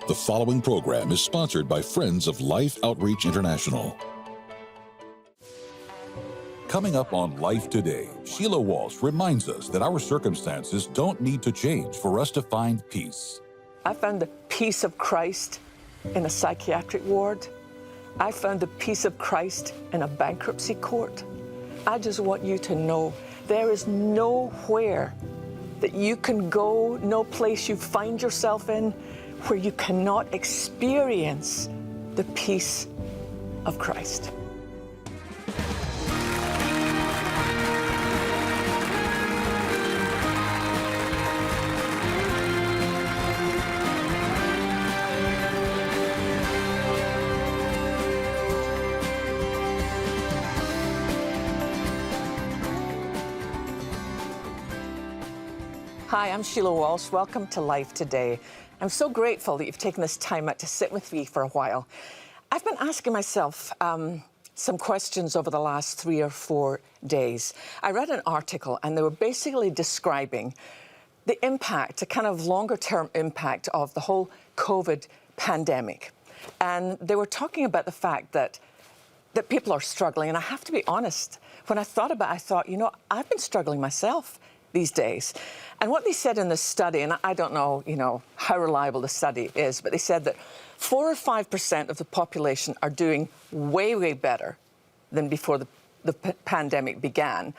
The following program is sponsored by Friends of Life Outreach International. Coming up on Life Today, Sheila Walsh reminds us that our circumstances don't need to change for us to find peace. I found the peace of Christ in a psychiatric ward. I found the peace of Christ in a bankruptcy court. I just want you to know there is nowhere that you can go, no place you find yourself in, where you cannot experience the peace of Christ. Hi, I'm Sheila Walsh. Welcome to Life Today. I'm so grateful that you've taken this time out to sit with me for a while. I've been asking myself some questions over the last 3 or 4 days. I read an article and they were basically describing the impact, a kind of longer-term impact of the whole COVID pandemic. And they were talking about the fact that people are struggling. And I have to be honest, when I thought about it, I thought, you know, I've been struggling myself these days. And what they said in this study, and I don't know, how reliable the study is, but they said that 4 or 5% of the population are doing way, way better than before the pandemic began.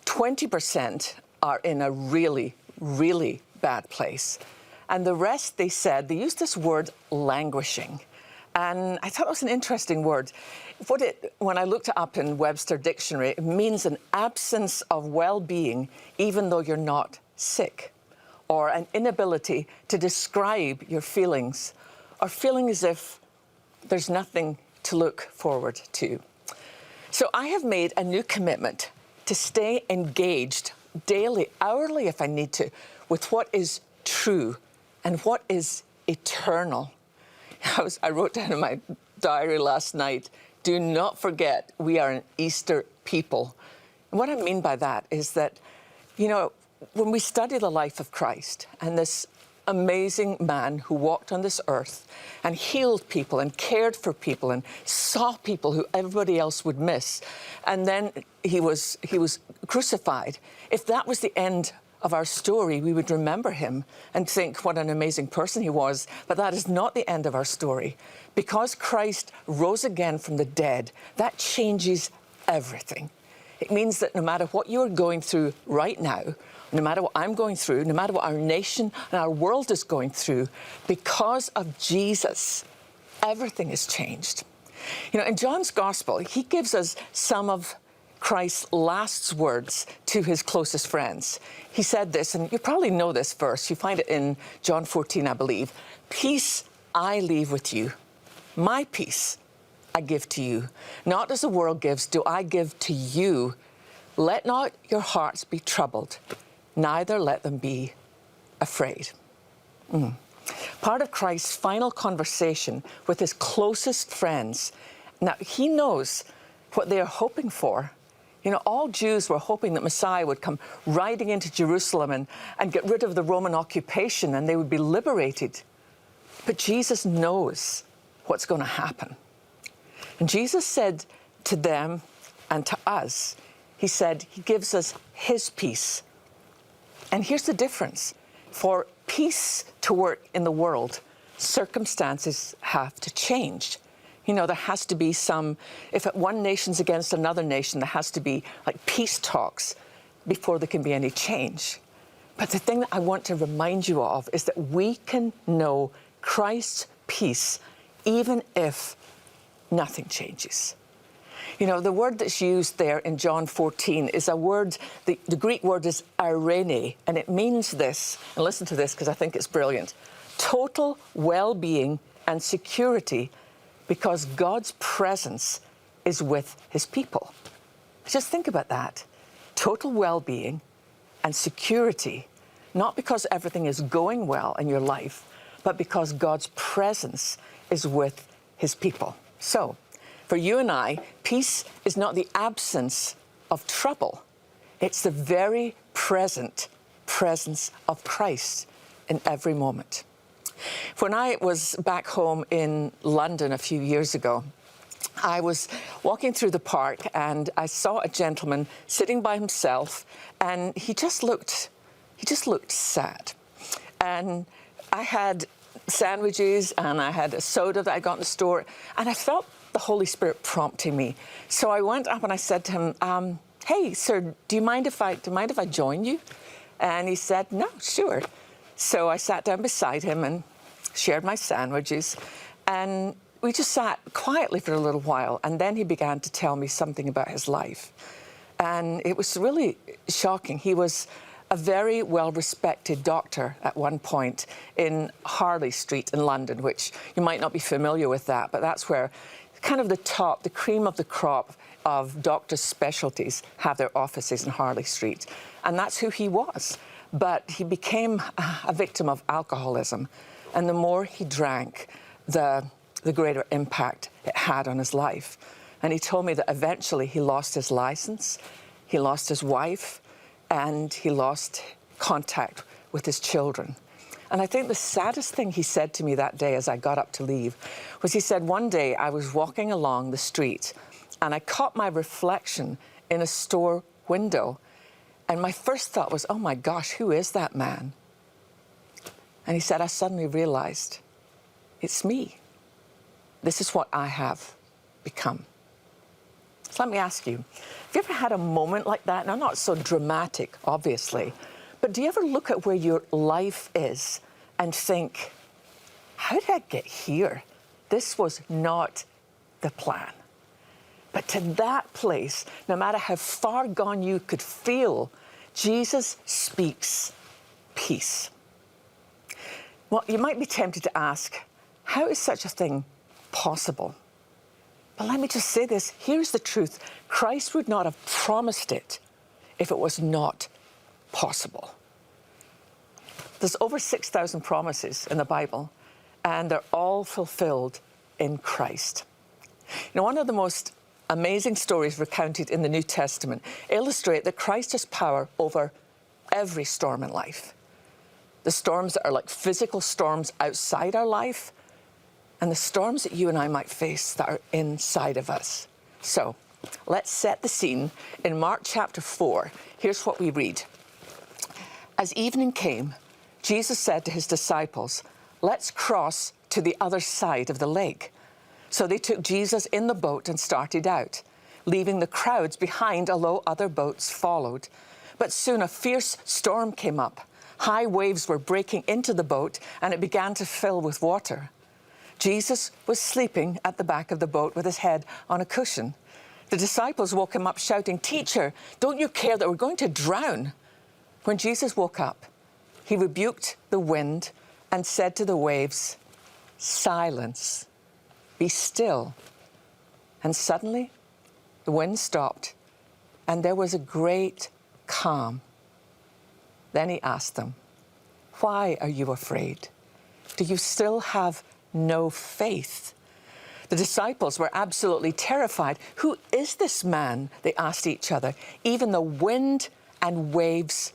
20% are in a really, really bad place. And the rest, they said, they used this word languishing. And I thought it was an interesting word. When I looked it up in Webster Dictionary, it means an absence of well-being even though you're not sick, or an inability to describe your feelings, or feeling as if there's nothing to look forward to. So I have made a new commitment to stay engaged daily, hourly if I need to, with what is true and what is eternal. I wrote down in my diary last night, do not forget we are an Easter people. And what I mean by that is that, when we study the life of Christ and this amazing man who walked on this earth and healed people and cared for people and saw people who everybody else would miss, and then he was crucified, if that was the end of our story, we would remember him and think what an amazing person he was. But that is not the end of our story. Because Christ rose again from the dead, that changes everything. It means that no matter what you are going through right now, no matter what I'm going through, no matter what our nation and our world is going through, because of Jesus, everything has changed. In John's Gospel, he gives us some of Christ's last words to his closest friends. He said this, and you probably know this verse. You find it in John 14, I believe. Peace I leave with you. My peace I give to you. Not as the world gives, do I give to you. Let not your hearts be troubled, neither let them be afraid. Part of Christ's final conversation with his closest friends. Now, he knows what they are hoping for. All Jews were hoping that Messiah would come riding into Jerusalem and get rid of the Roman occupation and they would be liberated. But Jesus knows what's going to happen. And Jesus said to them and to us, he said he gives us his peace. And here's the difference. For peace to work in the world, circumstances have to change. There has to be if one nation's against another nation, there has to be like peace talks before there can be any change. But the thing that I want to remind you of is that we can know Christ's peace even if nothing changes. The word that's used there in John 14 is a word, the Greek word is eirene, and it means this, and listen to this because I think it's brilliant, total well-being and security because God's presence is with his people. Just think about that. Total well-being and security, not because everything is going well in your life, but because God's presence is with his people. So, for you and I, peace is not the absence of trouble. It's the very present presence of Christ in every moment. When I was back home in London a few years ago, I was walking through the park and I saw a gentleman sitting by himself, and he just looked sad. And I had sandwiches and I had a soda that I got in the store, and I felt the Holy Spirit prompting me. So I went up and I said to him, "Hey, sir, do you mind if I join you?" And he said, "No, sure." So I sat down beside him and shared my sandwiches, and we just sat quietly for a little while, and then he began to tell me something about his life. And it was really shocking. He was a very well-respected doctor at one point in Harley Street in London, which you might not be familiar with that, but that's where kind of the cream of the crop of doctors' specialties have their offices in Harley Street. And that's who he was. But he became a victim of alcoholism. And the more he drank, the greater impact it had on his life. And he told me that eventually he lost his license, he lost his wife, and he lost contact with his children. And I think the saddest thing he said to me that day as I got up to leave was he said, one day I was walking along the street and I caught my reflection in a store window. And my first thought was, oh my gosh, who is that man? And he said, I suddenly realized, it's me. This is what I have become. So let me ask you, have you ever had a moment like that? Now, not so dramatic, obviously, but do you ever look at where your life is and think, how did I get here? This was not the plan. But to that place, no matter how far gone you could feel, Jesus speaks peace. Well, you might be tempted to ask, how is such a thing possible? But let me just say this. Here's the truth. Christ would not have promised it if it was not possible. There's over 6,000 promises in the Bible, and they're all fulfilled in Christ. You know, one of the most amazing stories recounted in the New Testament illustrate that Christ has power over every storm in life. The storms that are like physical storms outside our life, and the storms that you and I might face that are inside of us. So let's set the scene. In Mark chapter 4, here's what we read. As evening came, Jesus said to his disciples, let's cross to the other side of the lake. So they took Jesus in the boat and started out, leaving the crowds behind, although other boats followed. But soon a fierce storm came up. High waves were breaking into the boat, and it began to fill with water. Jesus was sleeping at the back of the boat with his head on a cushion. The disciples woke him up shouting, "Teacher, don't you care that we're going to drown?" When Jesus woke up, he rebuked the wind and said to the waves, "Silence, be still." And suddenly the wind stopped and there was a great calm. Then he asked them, "Why are you afraid? Do you still have no faith?" The disciples were absolutely terrified. "Who is this man?" they asked each other. "Even the wind and waves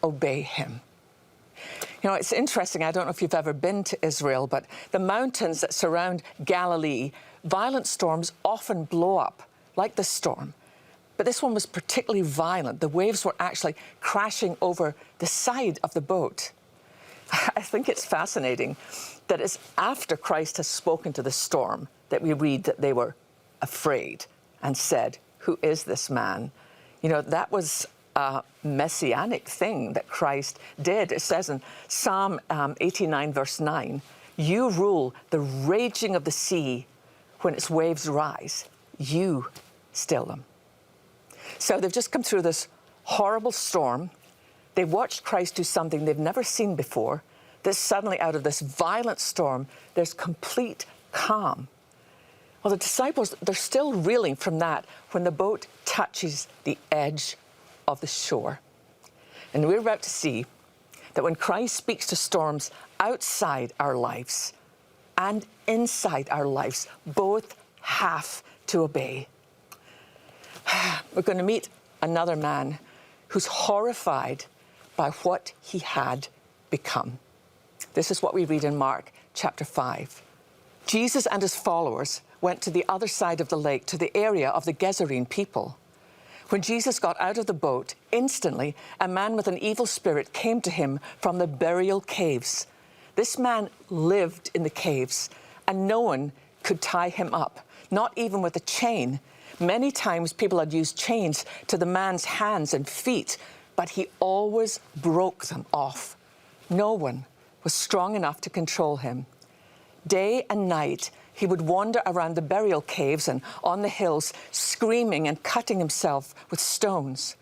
obey him." You know, it's interesting. I don't know if you've ever been to Israel, but the mountains that surround Galilee, violent storms often blow up, like this storm. But this one was particularly violent. The waves were actually crashing over the side of the boat. I think it's fascinating that it's after Christ has spoken to the storm that we read that they were afraid and said, "Who is this man?" You know, that was a messianic thing that Christ did. It says in Psalm 89, verse 9, "You rule the raging of the sea. When its waves rise, you still them." So they've just come through this horrible storm. They watched Christ do something they've never seen before. That suddenly, out of this violent storm, there's complete calm. Well, the disciples, they're still reeling from that when the boat touches the edge of the shore. And we're about to see that when Christ speaks to storms outside our lives and inside our lives, both have to obey. We're going to meet another man who's horrified by what he had become. This is what we read in Mark chapter 5. Jesus and his followers went to the other side of the lake, to the area of the Gerasene people. When Jesus got out of the boat, instantly a man with an evil spirit came to him from the burial caves. This man lived in the caves, and no one could tie him up, not even with a chain. Many times people had used chains to the man's hands and feet, but he always broke them off. No one was strong enough to control him. Day and night, he would wander around the burial caves and on the hills, screaming and cutting himself with stones.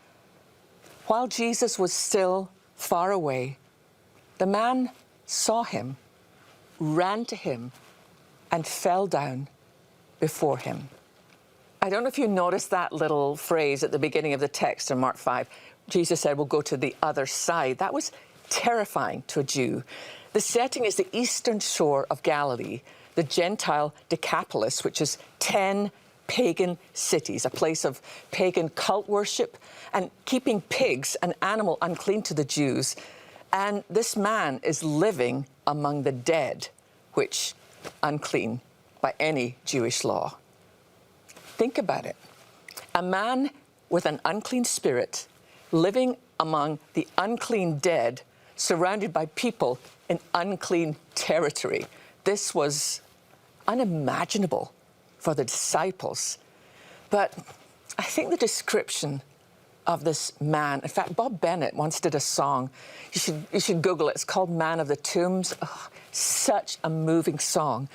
While Jesus was still far away, the man saw him, ran to him, and fell down before him. I don't know if you noticed that little phrase at the beginning of the text in Mark 5. Jesus said, we'll go to the other side. That was terrifying to a Jew. The setting is the eastern shore of Galilee, the Gentile Decapolis, which is 10 pagan cities, a place of pagan cult worship and keeping pigs, an animal unclean to the Jews. And this man is living among the dead, which unclean by any Jewish law. Think about it. A man with an unclean spirit living among the unclean dead, surrounded by people in unclean territory. This was unimaginable for the disciples. But I think the description of this man, in fact, Bob Bennett once did a song. You should Google it. It's called Man of the Tombs. Oh, such a moving song.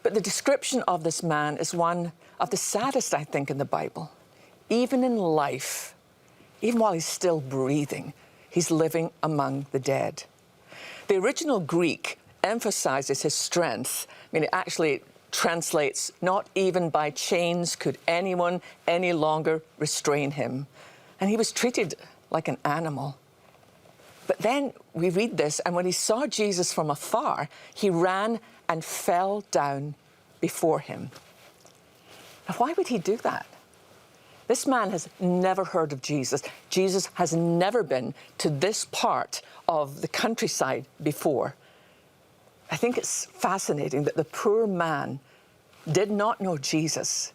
But the description of this man is one of the saddest, I think, in the Bible. Even in life, even while he's still breathing, he's living among the dead. The original Greek emphasizes his strength. I mean, it actually translates, not even by chains could anyone any longer restrain him. And he was treated like an animal. But then we read this, and when he saw Jesus from afar, he ran and fell down before him. Now, why would he do that? This man has never heard of Jesus. Jesus has never been to this part of the countryside before. I think it's fascinating that the poor man did not know Jesus,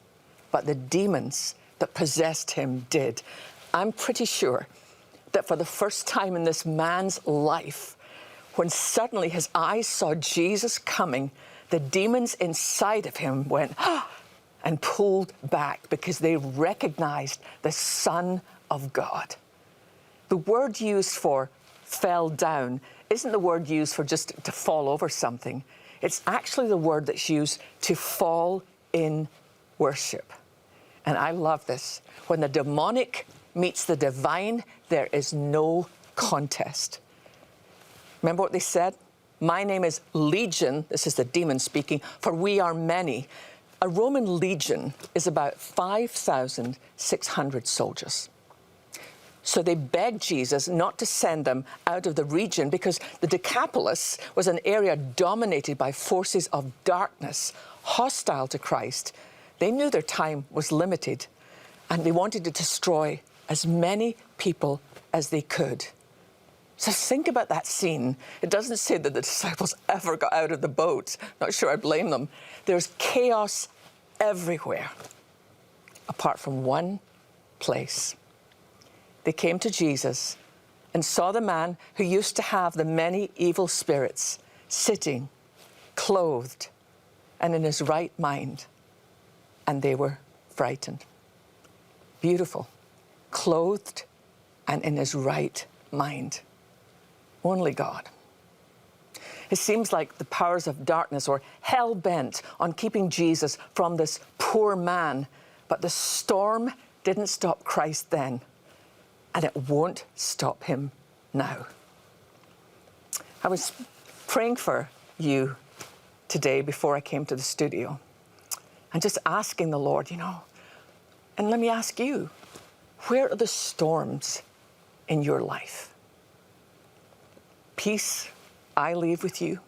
but the demons that possessed him did. I'm pretty sure that for the first time in this man's life, when suddenly his eyes saw Jesus coming, the demons inside of him went, ah, and pulled back because they recognized the Son of God. The word used for fell down isn't the word used for just to fall over something. It's actually the word that's used to fall in worship. And I love this. When the demonic meets the divine, there is no contest. Remember what they said? My name is Legion, this is the demon speaking, for we are many. A Roman legion is about 5,600 soldiers. So they begged Jesus not to send them out of the region because the Decapolis was an area dominated by forces of darkness, hostile to Christ. They knew their time was limited, and they wanted to destroy as many people as they could. So think about that scene. It doesn't say that the disciples ever got out of the boat. Not sure I blame them. There's chaos everywhere, apart from one place. They came to Jesus and saw the man who used to have the many evil spirits sitting, clothed, and in his right mind. And they were frightened. Beautiful. Clothed and in his right mind. Only God. It seems like the powers of darkness were hell-bent on keeping Jesus from this poor man, but the storm didn't stop Christ then, and it won't stop him now. I was praying for you today before I came to the studio, and just asking the Lord, and let me ask you, where are the storms in your life? Peace I leave with you.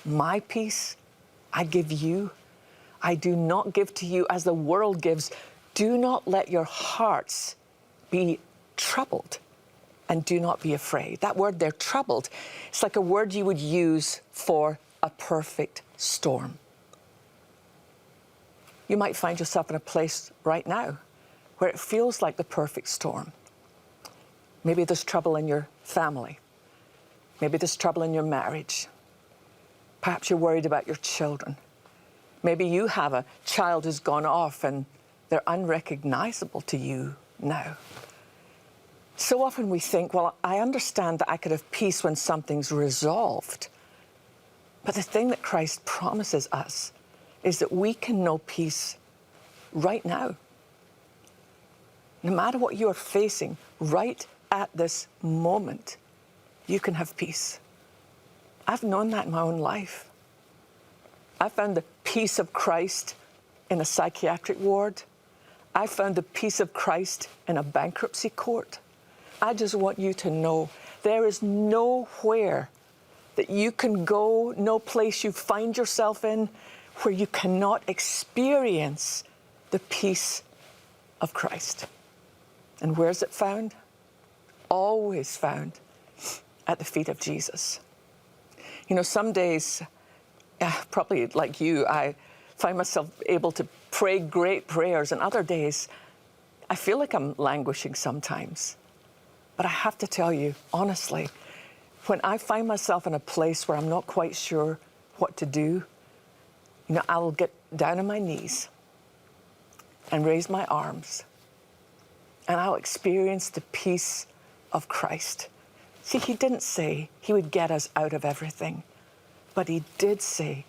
My peace I give you. I do not give to you as the world gives. Do not let your hearts be troubled, and do not be afraid. That word there, troubled, it's like a word you would use for a perfect storm. You might find yourself in a place right now where it feels like the perfect storm. Maybe there's trouble in your family. Maybe there's trouble in your marriage. Perhaps you're worried about your children. Maybe you have a child who's gone off and they're unrecognizable to you now. So often we think, well, I understand that I could have peace when something's resolved. But the thing that Christ promises us is that we can know peace right now. No matter what you are facing, right at this moment, you can have peace. I've known that in my own life. I found the peace of Christ in a psychiatric ward. I found the peace of Christ in a bankruptcy court. I just want you to know there is nowhere that you can go, no place you find yourself in where you cannot experience the peace of Christ. And where is it found? Always found at the feet of Jesus. You know, some days, probably like you, I find myself able to pray great prayers, and other days, I feel like I'm languishing sometimes. But I have to tell you, honestly, when I find myself in a place where I'm not quite sure what to do, you know, I'll get down on my knees and raise my arms, and I'll experience the peace of Christ. See, he didn't say he would get us out of everything, but he did say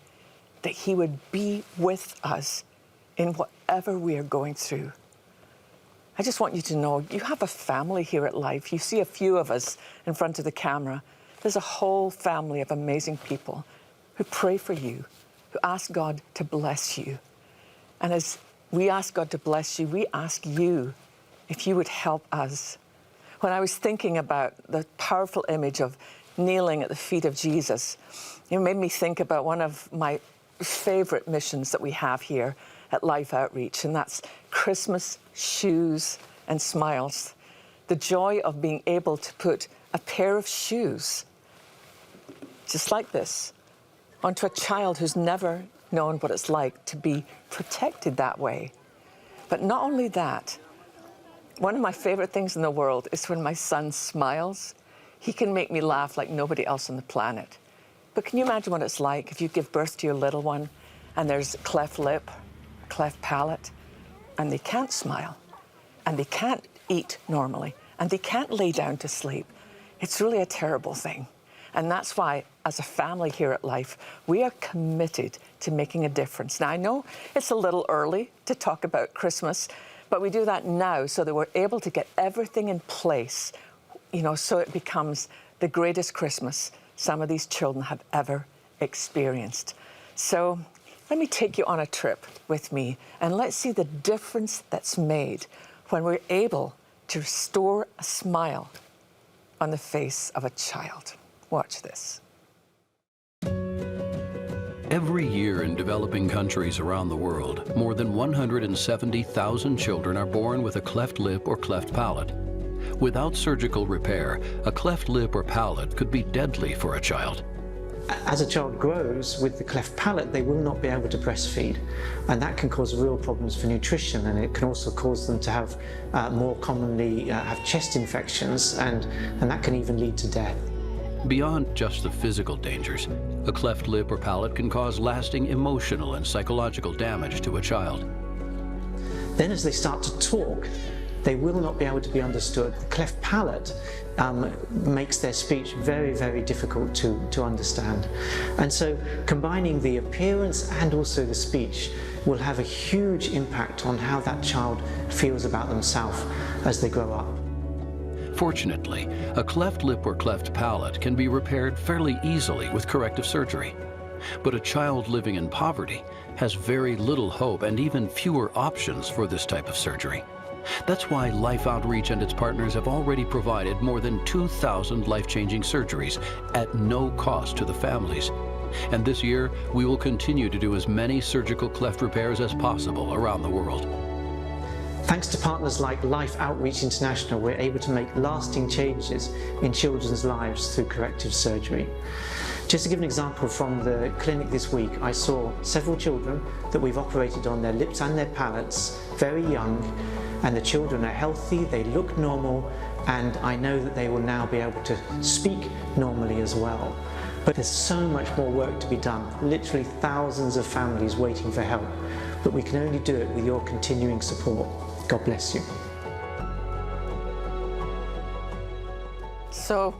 that he would be with us in whatever we are going through. I just want you to know, you have a family here at Life. You see a few of us in front of the camera. There's a whole family of amazing people who pray for you, who ask God to bless you. And as we ask God to bless you, we ask you if you would help us. When I was thinking about the powerful image of kneeling at the feet of Jesus, it made me think about one of my favorite missions that we have here at Life Outreach, and that's Christmas shoes and smiles. The joy of being able to put a pair of shoes, just like this, onto a child who's never known what it's like to be protected that way. But not only that, one of my favorite things in the world is when my son smiles. He can make me laugh like nobody else on the planet. But can you imagine what it's like if you give birth to your little one and there's a cleft lip, cleft palate, and they can't smile, and they can't eat normally, and they can't lay down to sleep? It's really a terrible thing. And that's why, as a family here at Life, we are committed to making a difference. Now, I know it's a little early to talk about Christmas, but we do that now so that we're able to get everything in place, you know, so it becomes the greatest Christmas some of these children have ever experienced. So let me take you on a trip with me, and let's see the difference that's made when we're able to restore a smile on the face of a child. Watch this. Every year in developing countries around the world, more than 170,000 children are born with a cleft lip or cleft palate. Without surgical repair, a cleft lip or palate could be deadly for a child. As a child grows with the cleft palate, they will not be able to breastfeed, and that can cause real problems for nutrition, and it can also cause them to have more commonly have chest infections, and that can even lead to death. Beyond just the physical dangers, a cleft lip or palate can cause lasting emotional and psychological damage to a child. Then as they start to talk, they will not be able to be understood. The cleft palate makes their speech very, very difficult to understand. And so combining the appearance and also the speech will have a huge impact on how that child feels about themselves as they grow up. Fortunately, a cleft lip or cleft palate can be repaired fairly easily with corrective surgery. But a child living in poverty has very little hope and even fewer options for this type of surgery. That's why Life Outreach and its partners have already provided more than 2,000 life-changing surgeries at no cost to the families. And this year, we will continue to do as many surgical cleft repairs as possible around the world. Thanks to partners like Life Outreach International, we're able to make lasting changes in children's lives through corrective surgery. Just to give an example from the clinic this week, I saw several children that we've operated on their lips and their palates, very young, and the children are healthy, they look normal, and I know that they will now be able to speak normally as well. But there's so much more work to be done, literally thousands of families waiting for help, but we can only do it with your continuing support. God bless you. So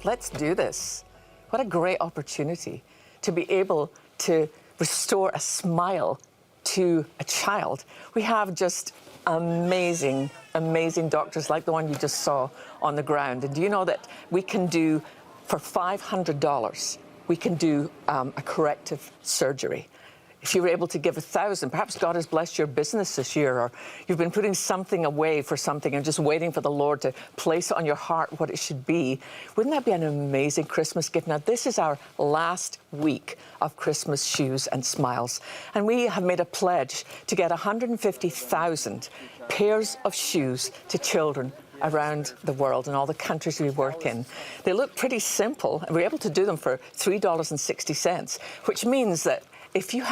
let's do this. What a great opportunity to be able to restore a smile to a child. We have just amazing, amazing doctors like the one you just saw on the ground. And do you know that we can do, for $500, we can do a corrective surgery. If you were able to give $1,000, perhaps God has blessed your business this year, or you've been putting something away for something and just waiting for the Lord to place on your heart what it should be. Wouldn't that be an amazing Christmas gift? Now, this is our last week of Christmas shoes and smiles, and we have made a pledge to get 150,000 pairs of shoes to children around the world in all the countries we work in. They look pretty simple, and we're able to do them for $3.60, which means that if you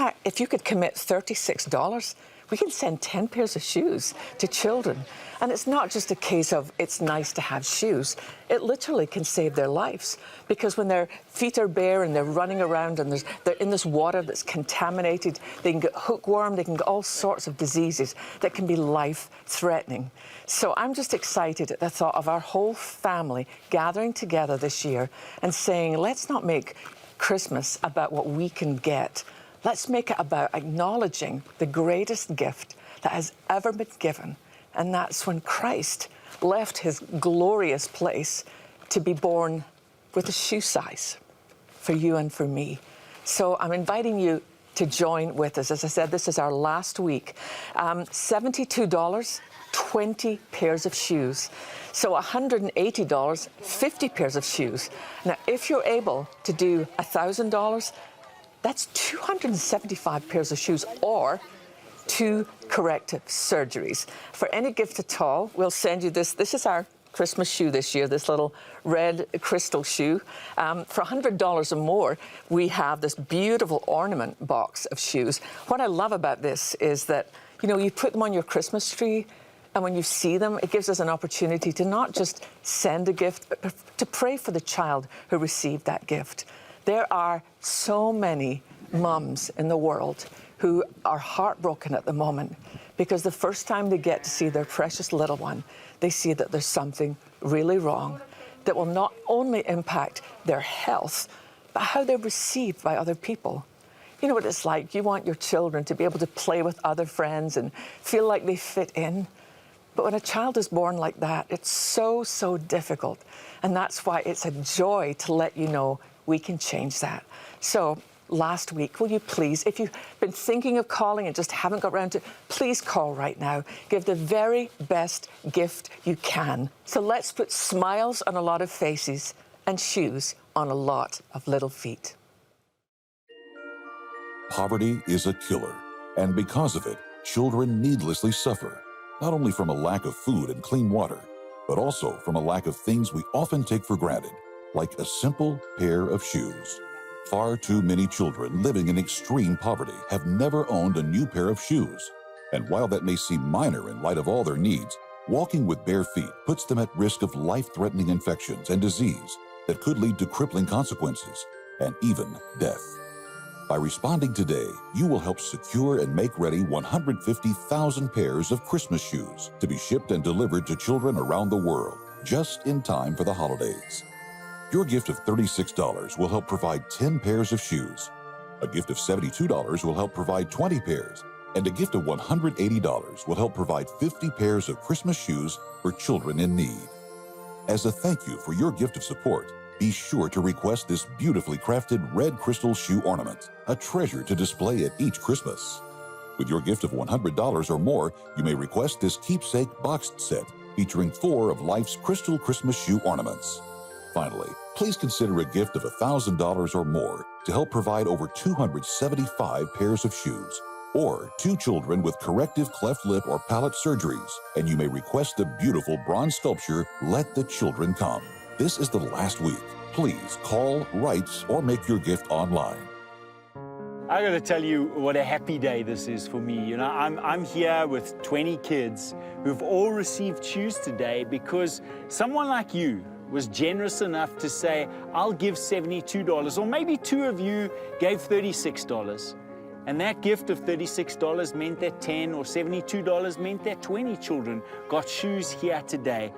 could commit $36, we can send 10 pairs of shoes to children. And it's not just a case of it's nice to have shoes. It literally can save their lives, because when their feet are bare and they're running around and they're in this water that's contaminated, they can get hookworm, they can get all sorts of diseases that can be life-threatening. So I'm just excited at the thought of our whole family gathering together this year and saying, let's not make Christmas about what we can get. Let's make it about acknowledging the greatest gift that has ever been given, and that's when Christ left his glorious place to be born with a shoe size for you and for me. So I'm inviting you to join with us. As I said, this is our last week. $72, 20 pairs of shoes. So $180, 50 pairs of shoes. Now, if you're able to do $1,000, that's 275 pairs of shoes, or 2 corrective surgeries. For any gift at all, we'll send you this. This is our Christmas shoe this year, this little red crystal shoe. For $100 or more, we have this beautiful ornament box of shoes. What I love about this is that, you know, you put them on your Christmas tree, and when you see them, it gives us an opportunity to not just send a gift, but to pray for the child who received that gift. There are so many mums in the world who are heartbroken at the moment because the first time they get to see their precious little one, they see that there's something really wrong that will not only impact their health, but how they're received by other people. You know what it's like. You want your children to be able to play with other friends and feel like they fit in. But when a child is born like that, it's so, so difficult. And that's why it's a joy to let you know we can change that. So last week, will you please, if you've been thinking of calling and just haven't got around to it, please call right now. Give the very best gift you can. So let's put smiles on a lot of faces and shoes on a lot of little feet. Poverty is a killer, and because of it, children needlessly suffer, not only from a lack of food and clean water, but also from a lack of things we often take for granted, like a simple pair of shoes. Far too many children living in extreme poverty have never owned a new pair of shoes. And while that may seem minor in light of all their needs, walking with bare feet puts them at risk of life-threatening infections and disease that could lead to crippling consequences and even death. By responding today, you will help secure and make ready 150,000 pairs of Christmas shoes to be shipped and delivered to children around the world, just in time for the holidays. Your gift of $36 will help provide 10 pairs of shoes. A gift of $72 will help provide 20 pairs, and a gift of $180 will help provide 50 pairs of Christmas shoes for children in need. As a thank you for your gift of support, be sure to request this beautifully crafted red crystal shoe ornament, a treasure to display at each Christmas. With your gift of $100 or more, you may request this keepsake boxed set featuring 4 of life's crystal Christmas shoe ornaments. Finally, please consider a gift of $1,000 or more to help provide over 275 pairs of shoes. or 2 children with corrective cleft lip or palate surgeries, and you may request the beautiful bronze sculpture, Let the Children Come. This is the last week. Please call, write, or make your gift online. I got to tell you what a happy day this is for me. You know, I'm here with 20 kids who've all received shoes today because someone like you was generous enough to say, I'll give $72, or maybe 2 of you gave $36. And that gift of $36 meant that 10 or $72 meant that 20 children got shoes here today.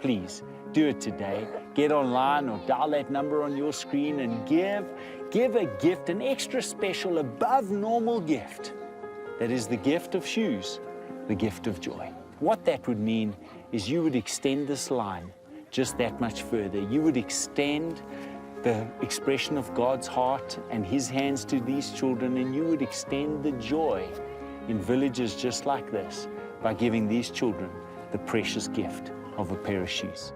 Please, do it today. Get online or dial that number on your screen and give a gift, an extra special, above normal gift. That is the gift of shoes, the gift of joy. What that would mean is you would extend this line just that much further. You would extend the expression of God's heart and His hands to these children, and you would extend the joy in villages just like this by giving these children the precious gift of a pair of shoes.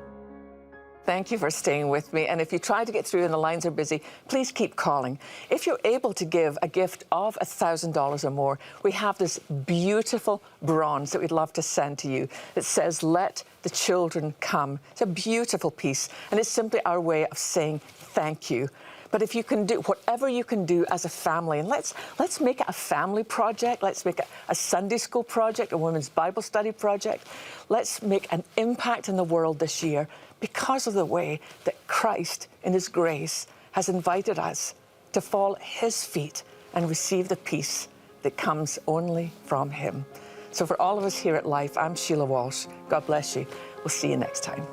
Thank you for staying with me. And if you try to get through and the lines are busy, please keep calling. If you're able to give a gift of $1,000 or more, we have this beautiful bronze that we'd love to send to you that says, Let the Children Come. It's a beautiful piece, and it's simply our way of saying thank you. But if you can do whatever you can do as a family, and let's make it a family project, let's make it a Sunday school project, a women's Bible study project. Let's make an impact in the world this year because of the way that Christ, in His grace, has invited us to fall at His feet and receive the peace that comes only from Him. So for all of us here at Life, I'm Sheila Walsh. God bless you. We'll see you next time.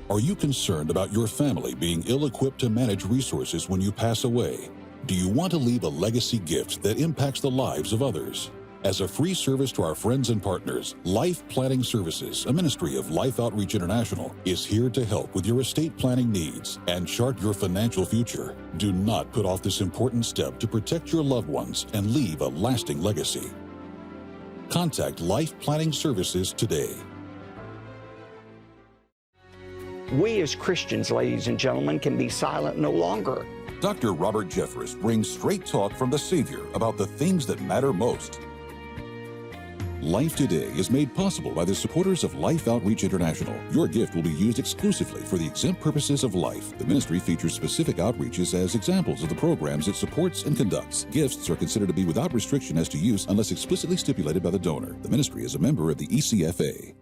Are you concerned about your family being ill-equipped to manage resources when you pass away? Do you want to leave a legacy gift that impacts the lives of others? As a free service to our friends and partners, Life Planning Services, a ministry of Life Outreach International, is here to help with your estate planning needs and chart your financial future. Do not put off this important step to protect your loved ones and leave a lasting legacy. Contact Life Planning Services today. We as Christians, ladies and gentlemen, can be silent no longer. Dr. Robert Jeffress brings straight talk from the Savior about the things that matter most. Life Today is made possible by the supporters of Life Outreach International. Your gift will be used exclusively for the exempt purposes of life. The ministry features specific outreaches as examples of the programs it supports and conducts. Gifts are considered to be without restriction as to use unless explicitly stipulated by the donor. The ministry is a member of the ECFA.